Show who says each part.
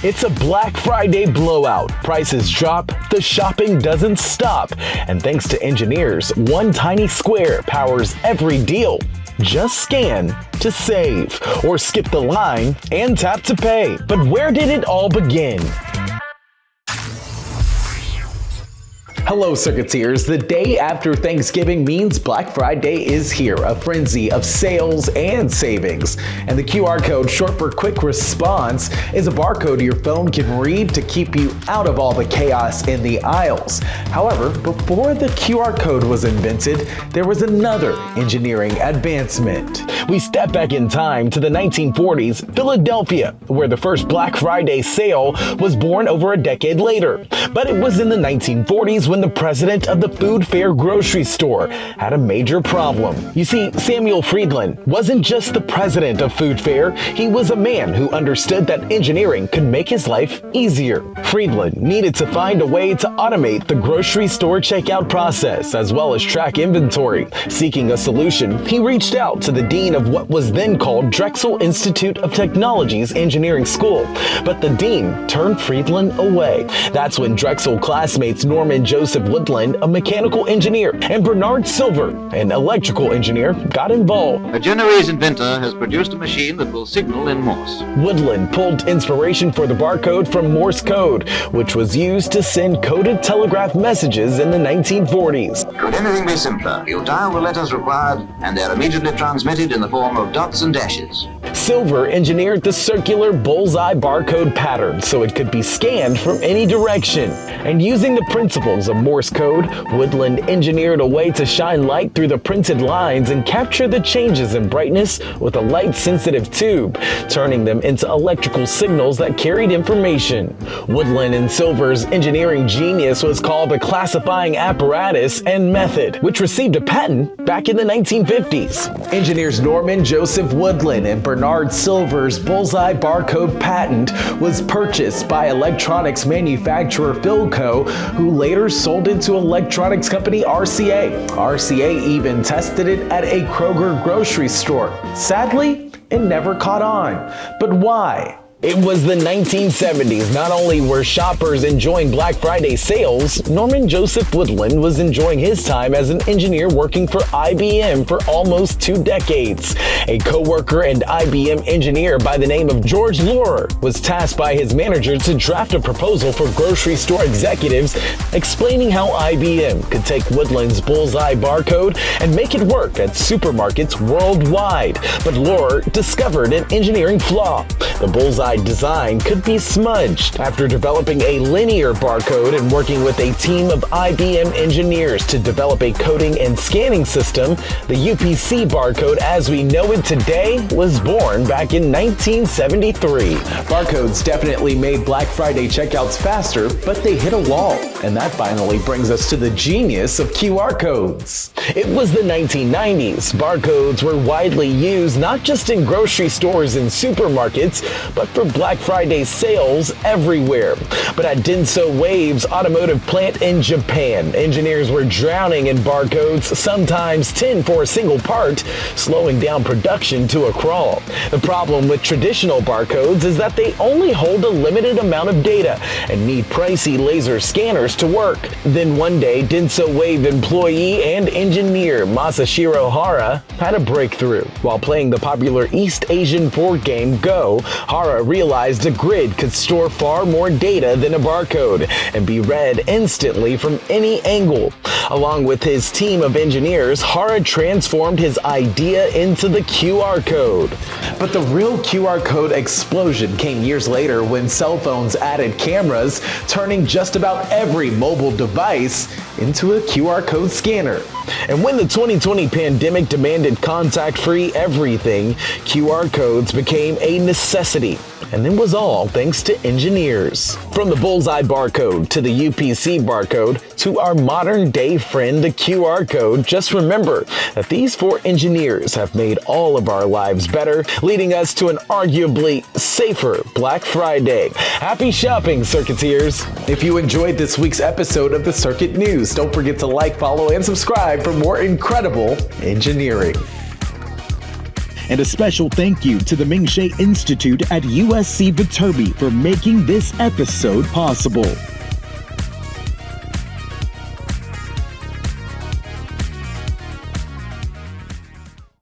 Speaker 1: It's a Black Friday blowout. Prices drop, the shopping doesn't stop. And thanks to engineers, one tiny square powers every deal. Just scan to save, or skip the line and tap to pay. But where did it all begin? Hello, Circuiteers. The day after Thanksgiving means Black Friday is here, a frenzy of sales and savings. And the QR code, short for Quick Response, is a barcode your phone can read to keep you out of all the chaos in the aisles. However, before the QR code was invented, there was another engineering advancement. We step back in time to the 1940s, Philadelphia, where the first Black Friday sale was born over a decade later. But it was in the 1940s when the president of the Food Fair grocery store had a major problem. You see, Samuel Friedland wasn't just the president of Food Fair, he was a man who understood that engineering could make his life easier. Friedland needed to find a way to automate the grocery store checkout process as well as track inventory. Seeking a solution, he reached out to the dean of what was then called Drexel Institute of Technology's engineering school, but the dean turned Friedland away. That's when Drexel classmates Norman Joseph Woodland, a mechanical engineer, and Bernard Silver, an electrical engineer, got involved.
Speaker 2: A Genoese inventor has produced a machine that will signal in Morse.
Speaker 1: Woodland pulled inspiration for the barcode from Morse code, which was used to send coded telegraph messages in the 1940s.
Speaker 2: Could anything be simpler? You dial the letters required, and they're immediately transmitted in the form of dots and dashes.
Speaker 1: Silver engineered the circular bullseye barcode pattern so it could be scanned from any direction. And using the principles of Morse code, Woodland engineered a way to shine light through the printed lines and capture the changes in brightness with a light-sensitive tube, turning them into electrical signals that carried information. Woodland and Silver's engineering genius was called the classifying apparatus and method, which received a patent back in the 1950s. Engineers Norman Joseph Woodland and Bernard Silver's bullseye barcode patent was purchased by electronics manufacturer Philco, who later sold it to electronics company RCA. RCA even tested it at a Kroger grocery store. Sadly, it never caught on. But why? It was the 1970s. Not only were shoppers enjoying Black Friday sales, Norman Joseph Woodland was enjoying his time as an engineer working for IBM for almost 2 decades. A co-worker and IBM engineer by the name of George Laurer was tasked by his manager to draft a proposal for grocery store executives explaining how IBM could take Woodland's bullseye barcode and make it work at supermarkets worldwide. But Laurer discovered an engineering flaw. The bullseye design could be smudged. After developing a linear barcode and working with a team of IBM engineers to develop a coding and scanning system, the UPC barcode as we know it today was born back in 1973. Barcodes definitely made Black Friday checkouts faster, but they hit a wall. And that finally brings us to the genius of QR codes. It was the 1990s. Barcodes were widely used not just in grocery stores and supermarkets, but for Black Friday sales everywhere. But at Denso Wave's automotive plant in Japan, engineers were drowning in barcodes, sometimes 10 for a single part, slowing down production to a crawl. The problem with traditional barcodes is that they only hold a limited amount of data and need pricey laser scanners to work. Then one day, Denso Wave employee and engineer Masashiro Hara had a breakthrough. While playing the popular East Asian board game Go, Hara realized a grid could store far more data than a barcode and be read instantly from any angle. Along with his team of engineers, Hara transformed his idea into the QR code. But the real QR code explosion came years later when cell phones added cameras, turning just about every mobile device into a QR code scanner. And when the 2020 pandemic demanded contact-free everything, QR codes became a necessity. And it was all thanks to engineers. From the bullseye barcode to the UPC barcode to our modern day friend, the QR code, just remember that these 4 engineers have made all of our lives better, leading us to an arguably safer Black Friday. Happy shopping, Circuiteers! If you enjoyed this week's episode of the Circuit News, don't forget to like, follow, and subscribe for more incredible engineering. And a special thank you to the Ming Sheh Institute at USC Viterbi for making this episode possible.